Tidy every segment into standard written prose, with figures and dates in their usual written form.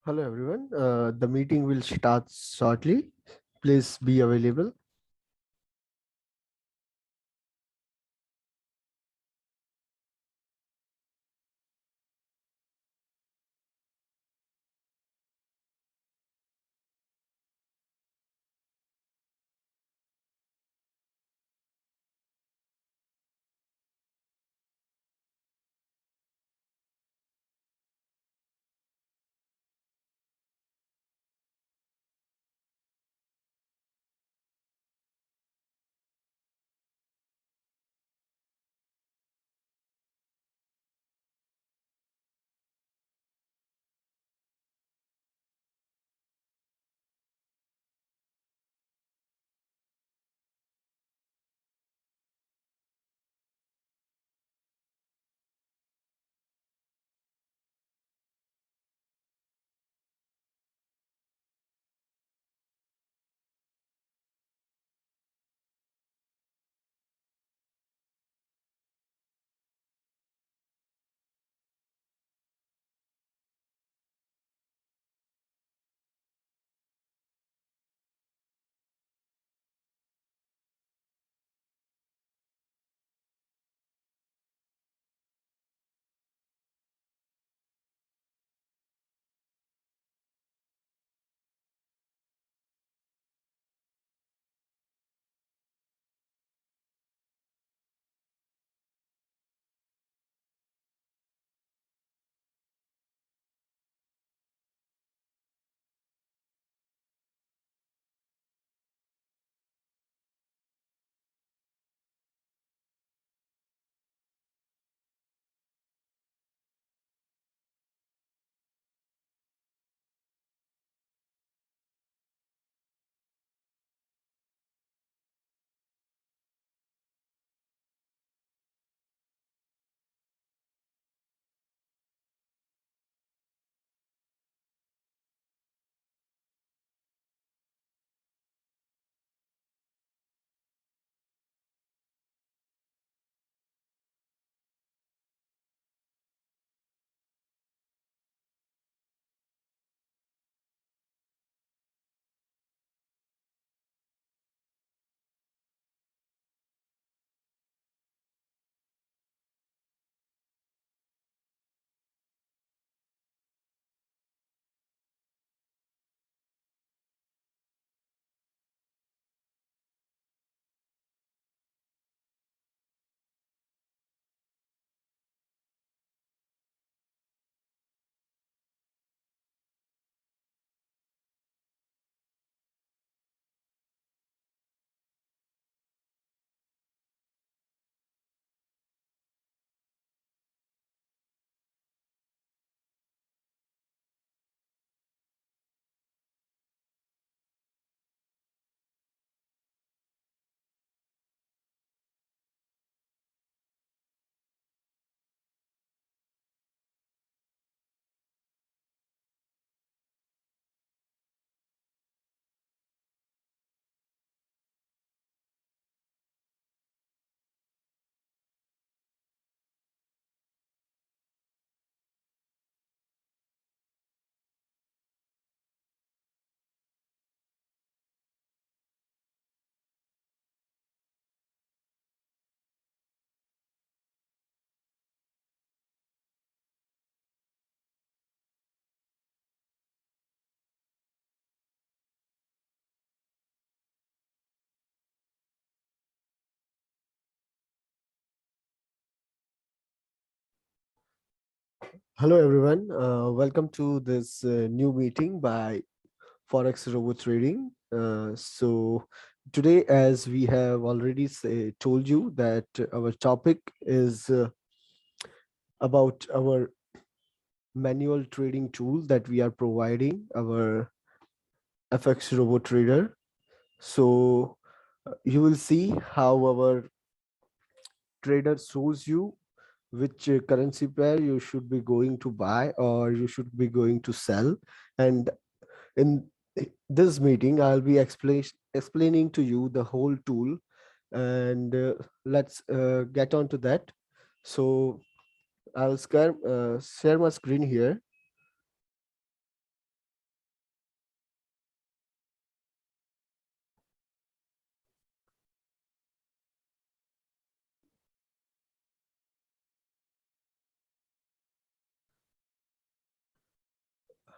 Hello everyone. The meeting will start shortly. Please be available. Hello everyone. Welcome to this new meeting by Forex Robo Trading. So today, as we have already told you, that our topic is about our manual trading tool that we are providing our FX Robo Trader. So you will see how our trader shows you which currency pair you should be going to buy or you should be going to sell. And in this meeting, I'll be explaining to you the whole tool. And let's get on to that. So I'll share my screen here.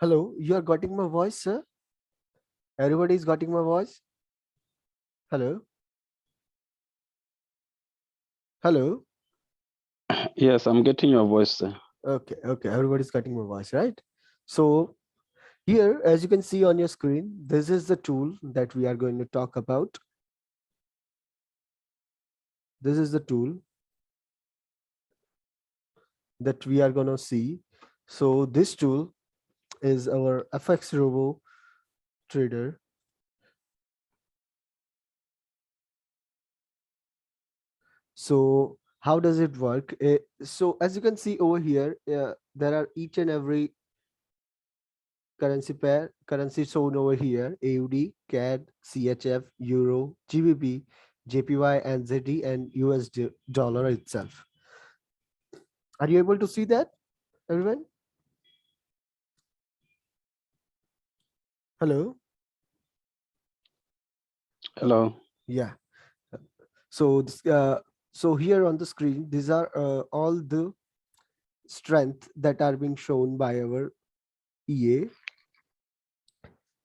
Hello, you are getting my voice, sir? Everybody is getting my voice? Hello? Hello? Yes, I'm getting your voice, sir. Okay, okay, everybody's getting my voice, right? So here, as you can see on your screen, this is the tool that we are going to talk about. This is the tool that we are going to see. So this tool is our FX Robo Trader. So how does it work? So as you can see over here, there are each and every currency shown over here: AUD, CAD, CHF, Euro, GBP, JPY, and ZD, and US dollar itself. Are you able to see that, everyone? Hello? Hello. Yeah. So so here on the screen, these are all the strength that are being shown by our EA.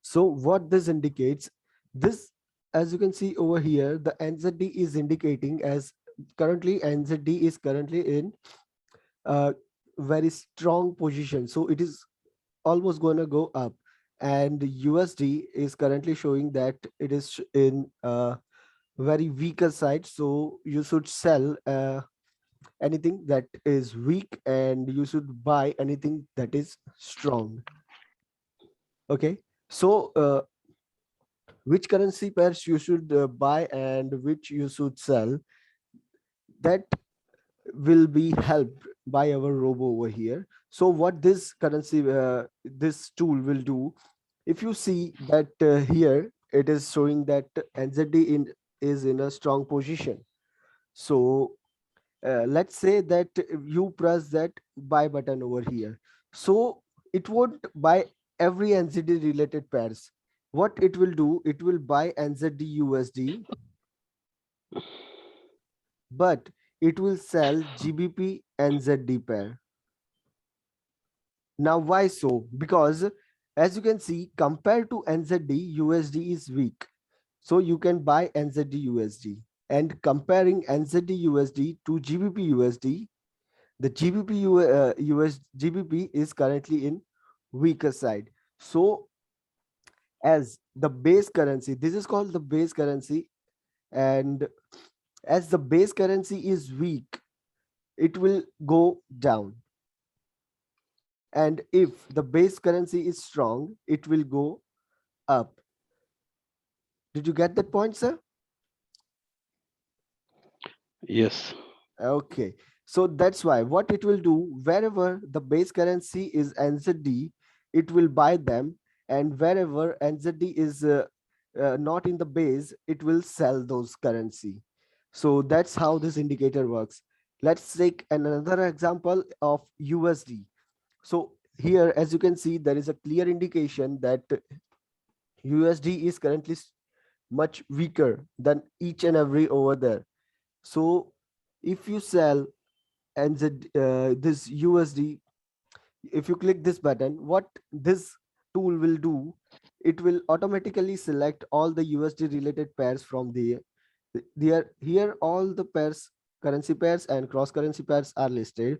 So what this indicates, this, as you can see over here, the NZD is indicating as currently NZD is currently in a very strong position. So it is almost going to go up, and USD is currently showing that it is in a very weaker side. So you should sell anything that is weak, and you should buy anything that is strong. Okay. So which currency pairs you should buy and which you should sell, that will be helped by our robo over here. So what this tool will do, if you see that here it is showing that NZD is in a strong position. So let's say that you press that buy button over here, so it won't buy every NZD related pairs. What it will do, it will buy NZD USD, but it will sell GBP NZD pair. Now, why so? Because as you can see, compared to NZD, USD is weak. So you can buy NZD USD. And comparing NZD USD to GBP USD, the GBP US GBP is currently in weaker side. So as the base currency, this is called the base currency, and as the base currency is weak, it will go down. And if the base currency is strong, it will go up. Did you get that point, sir? Yes. Okay. So that's why what it will do, wherever the base currency is NZD, it will buy them. And wherever NZD is not in the base, it will sell those currency. So that's how this indicator works. Let's take another example of USD. So here, as you can see, there is a clear indication that USD is currently much weaker than each and every over there. So if you sell NZ this USD, if you click this button, what this tool will do, it will automatically select all the USD related pairs from the here all the pairs, currency pairs and cross currency pairs are listed.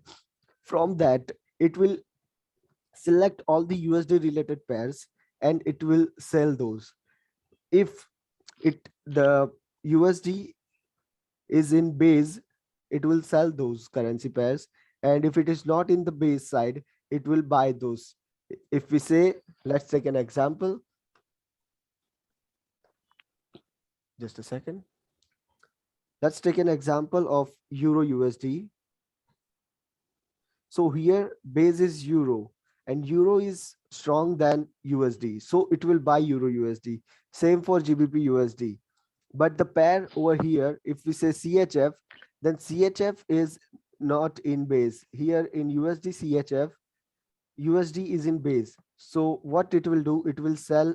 From that, it will select all the USD related pairs and it will sell those. If it the USD is in base, it will sell those currency pairs, and if it is not in the base side, it will buy those. If we say, let's take an example, just a second. Let's take an example of Euro USD. So here base is Euro, and Euro is strong than USD, so it will buy Euro USD. Same for GBP USD. But the pair over here, if we say CHF, then CHF is not in base. Here in USD CHF, USD is in base. So what it will do, it will sell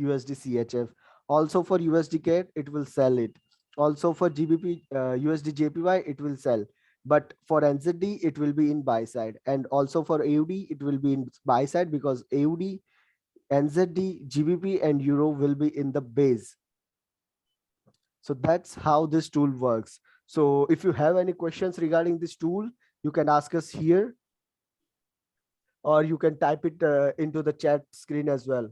USD CHF. Also for USD CAD, it will sell it. Also for GBP USD JPY, it will sell. but for NZD it will be in buy side, and also for AUD it will be in buy side, because AUD, NZD, GBP, and Euro will be in the base. So that's how this tool works. So if you have any questions regarding this tool, you can ask us here, or you can type it into the chat screen as well.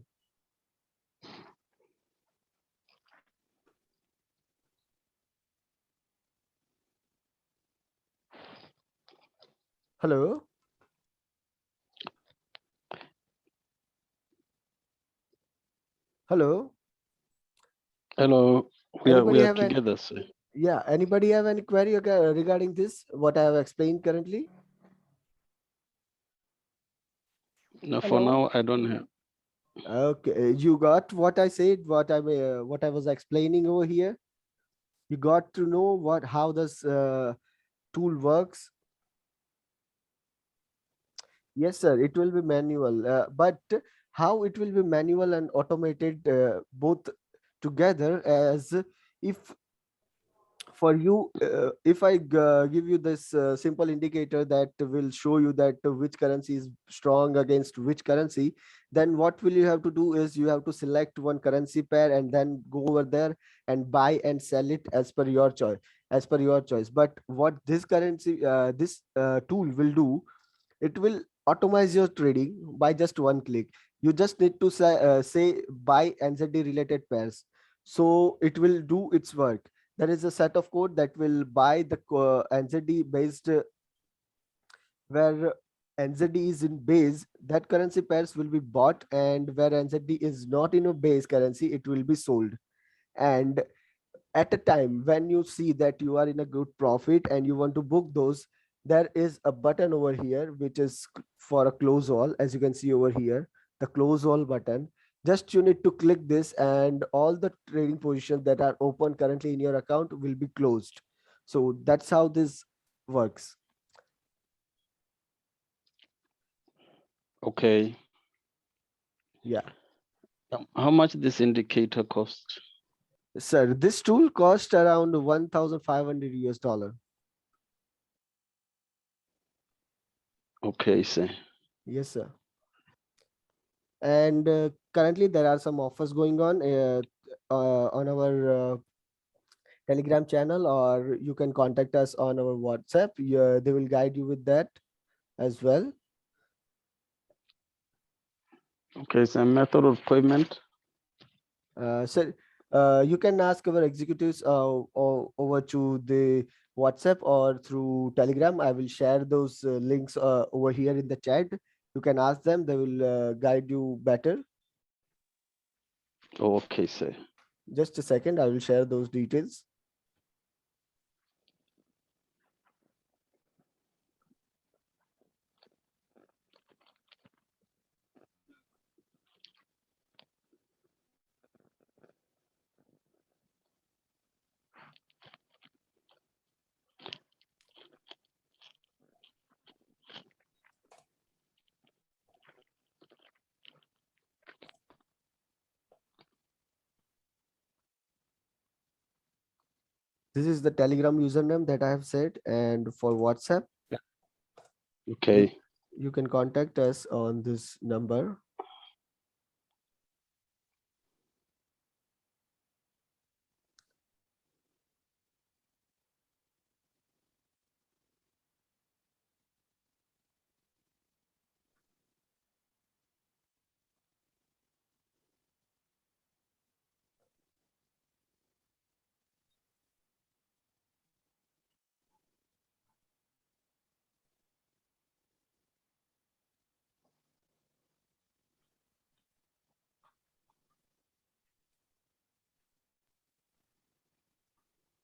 Hello. Hello. Hello. We Anybody are have any, together, sir. yeah, anybody have any query regarding this, what I have explained currently? No, for Hello. now, I don't have. Okay, you got what I said, what I was explaining over here. You got to know what how this tool works. Yes, sir. It will be manual, but how it will be manual and automated both together, as if for you, if I give you this simple indicator that will show you that which currency is strong against which currency, then what will you have to do is you have to select one currency pair and then go over there and buy and sell it as per your choice, but what this tool will do, it will automate your trading by just one click. You just need to say buy NZD related pairs, so it will do its work. There is a set of code that will buy the NZD based, where NZD is in base, that currency pairs will be bought, and where NZD is not in a base currency, it will be sold. And at a time when you see that you are in a good profit and you want to book those, there is a button over here which is for a close all, as you can see over here, the close all button. Just you need to click this and all the trading positions that are open currently in your account will be closed. So that's how this works. Okay. Yeah, How much this indicator cost? sir, this tool cost around 1,500 US dollar. Okay, sir. Yes, sir. And currently there are some offers going on our Telegram channel, or you can contact us on our WhatsApp. Yeah, they will guide you with that as well. Okay, so method of payment. So you can ask our executives over to the WhatsApp or through Telegram. I will share those links over here in the chat. You can ask them; they will guide you better. Okay, sir. Just a second, I will share those details. This is the Telegram username that I have said, and for WhatsApp, you Okay. you can contact us on this number.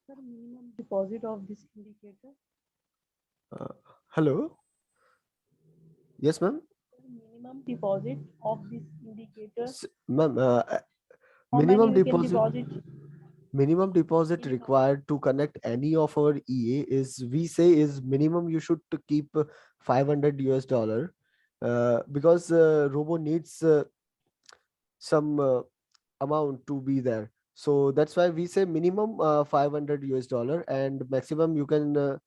Sir, minimum deposit of this indicator. Uh, Hello. Yes, ma'am. Sir, minimum deposit of this indicator. Ma'am, How many minimum we can deposit deposit? minimum deposit Minimum. required to connect any of our EA is, we say, is minimum you should to keep 500 US dollar, because Robo needs some amount to be there. So that's why we say minimum 500 US dollar, and maximum you can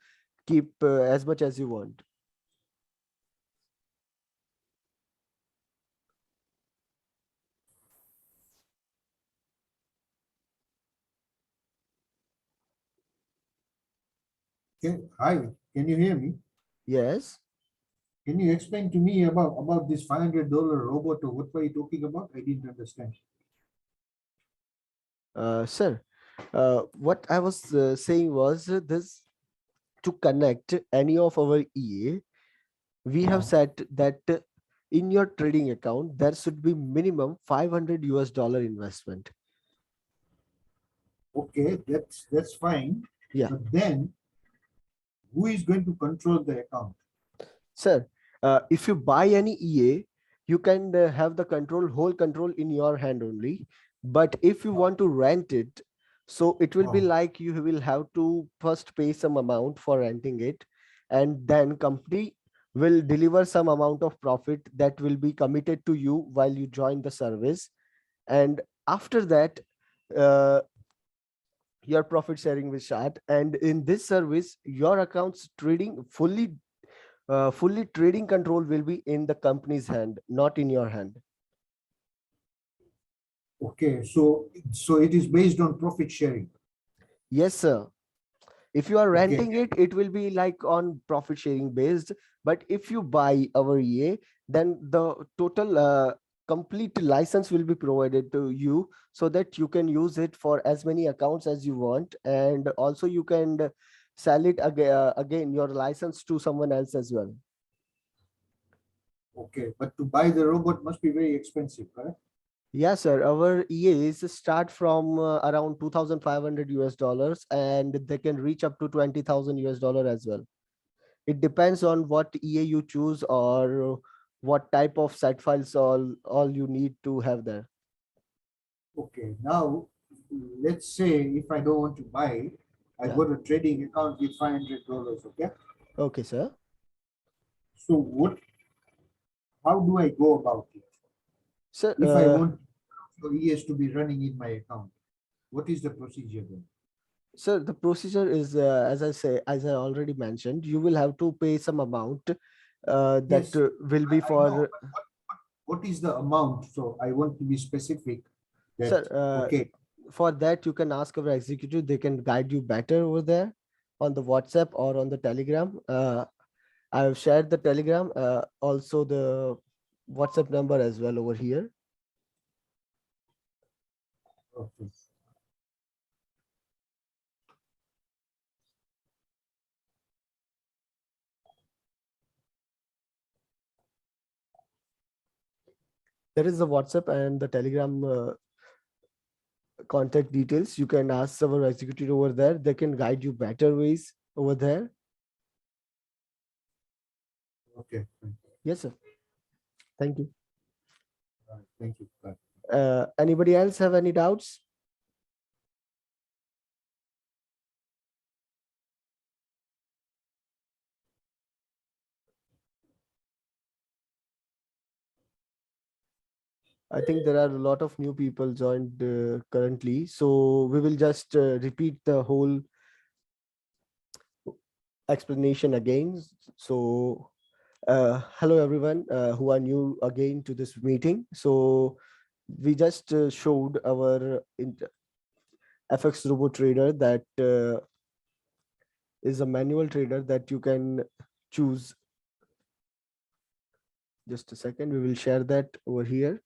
keep as much as you want. Hi, can you hear me? Yes. Can you explain to me about this $500 robot, or what were you talking about? I didn't understand. Sir, what I was saying was this: to connect any of our EA, we have said that in your trading account there should be minimum 500 US dollar investment. Okay, that's fine. Yeah. But then, who is going to control the account? Sir, if you buy any EA, you can have the whole control in your hand only. But if you want to rent it, so it will be Oh. like you will have to first pay some amount for renting it, and then company will deliver some amount of profit that will be committed to you while you join the service. And after that, uh, your profit sharing will start. And in this service, your accounts trading fully trading control will be in the company's hand, not in your hand. Okay, so it is based on profit sharing. Yes, sir. If you are Okay. renting it, it will be like on profit sharing based. But if you buy our EA, then the total complete license will be provided to you so that you can use it for as many accounts as you want. And also you can sell it again, your license to someone else as well. Okay, but to buy the robot must be very expensive, correct? Yes, sir. Our EAs start from around 2,500 US dollars, and they can reach up to 20,000 US dollar as well. It depends on what EA you choose or what type of set files all you need to have there. Okay, now let's say if I don't want to buy, I Yeah. got a trading account with $500. Okay, Okay, sir. so how do I go about it? Sir, If I want your ES to be running in my account, what is the procedure then? sir, the procedure is as I already mentioned, you will have to pay some amount that Yes, will be I know, for. but what is the amount? So I want to be specific Sir, that, okay, for that you can ask our executive. They can guide you better over there on the WhatsApp or on the Telegram. I have shared the Telegram, also the WhatsApp number as well over here. okay. There is the WhatsApp and the Telegram contact details. You can ask our executive over there. They can guide you better ways over there. Okay, fine. Yes, sir. Thank you. All right, thank you. Bye. Anybody else have any doubts? I think there are a lot of new people joined currently. So we will just repeat the whole explanation again. So hello everyone who are new again to this meeting. So we just showed our FX Robot Trader that is a manual trader that you can choose. Just a second, we will share that over here.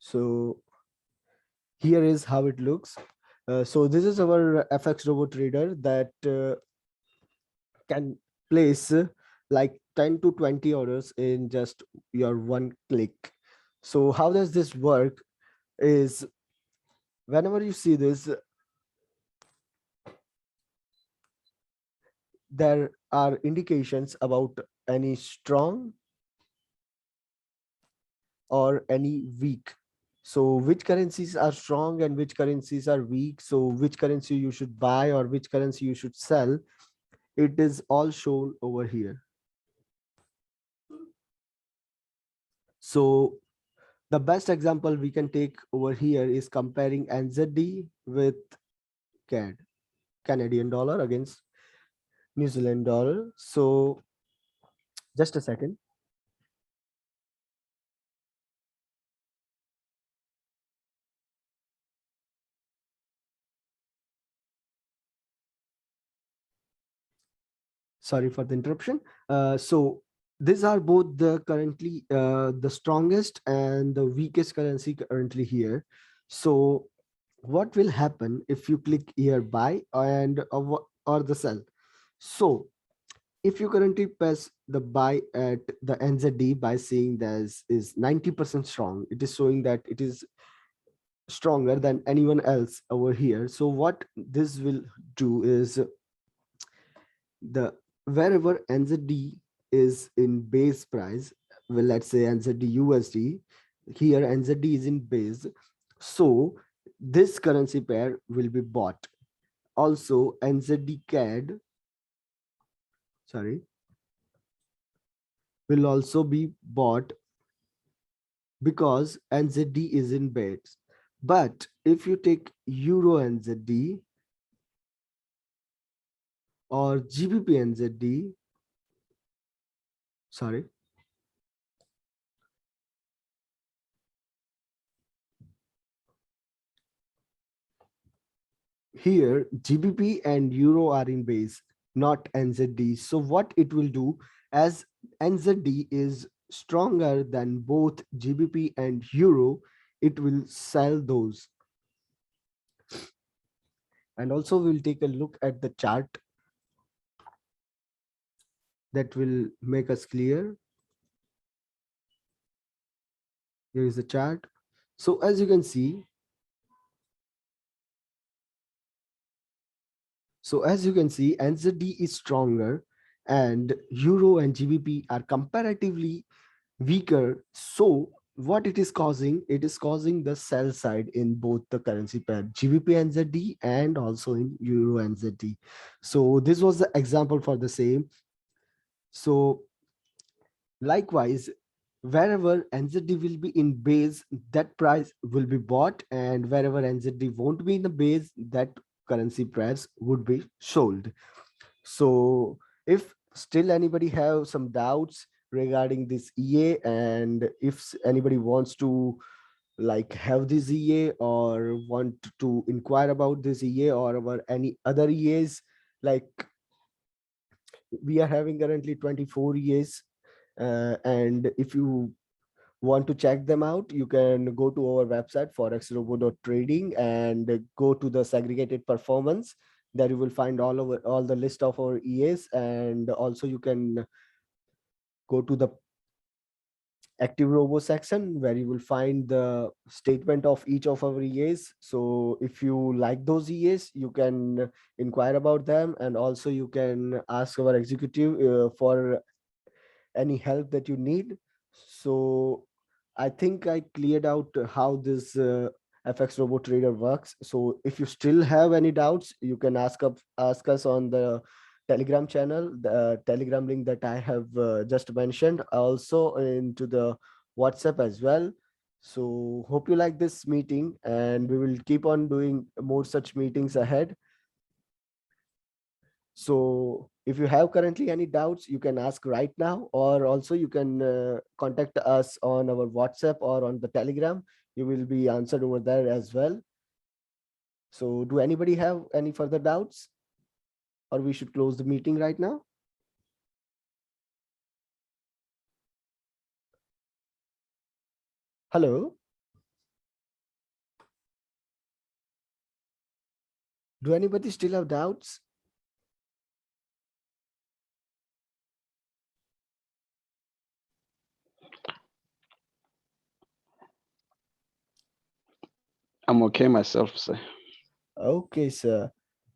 So here is how it looks. So this is our FX Robot Trader that can place like 10 to 20 orders in just your one click. So how does this work is whenever you see this, there are indications about any strong or any weak. So which currencies are strong and which currencies are weak? So which currency you should buy or which currency you should sell? It is all shown over here. So The best example we can take over here is comparing NZD with CAD, Canadian dollar against New Zealand dollar. So just a second. Sorry for the interruption. So these are both the currently the strongest and the weakest currency currently here. So what will happen if you click here buy and or the sell? So if you currently press the buy at the NZD by seeing this is 90% strong, it is showing that it is stronger than anyone else over here. So what this will do is the wherever NZD is in base price, well, let's say NZD USD, here NZD is in base. So this currency pair will be bought. Also NZD CAD, sorry, will also be bought because NZD is in base. But if you take Euro NZD or GBP NZD, sorry, here GBP and Euro are in base, not NZD. So what it will do, as NZD is stronger than both GBP and Euro, it will sell those. And also we'll take a look at the chart that will make us clear. Here is the chart. So as you can see, NZD is stronger and Euro and GBP are comparatively weaker. So what it is causing, it is causing the sell side in both the currency pair GBP NZD and also in Euro NZD. So this was the example for the same. So likewise, wherever NZD will be in base, that price will be bought, and wherever NZD won't be in the base, that currency price would be sold. So if still anybody have some doubts regarding this EA, and if anybody wants to like have this EA or want to inquire about this EA or about any other EAs, like we are having currently 24 EAs, and if you want to check them out, you can go to our website forexrobo.trading and go to the segregated performance. There you will find all the list of our EAs, and also you can go to the active robo section where you will find the statement of each of our EAs. So if you like those EAs, you can inquire about them, and also you can ask our executive for any help that you need. So I think I cleared out how this FX Robo Trader works. So if you still have any doubts, you can ask us on the Telegram channel, the Telegram link that I have just mentioned, also into the WhatsApp as well. So hope you like this meeting, and we will keep on doing more such meetings ahead. So if you have currently any doubts, you can ask right now, or also you can contact us on our WhatsApp or on the Telegram. You will be answered over there as well. So do anybody have any further doubts, or we should close the meeting right now? Hello? Do anybody still have doubts? I'm okay myself, sir. Okay, sir.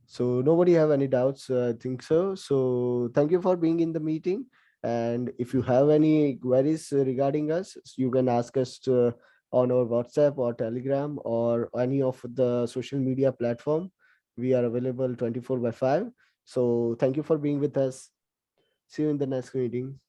So nobody have any doubts, I think so. So thank you for being in the meeting. And if you have any queries regarding us, you can ask us on our WhatsApp or Telegram or any of the social media platform. We are available 24/5. So thank you for being with us. See you in the next meeting.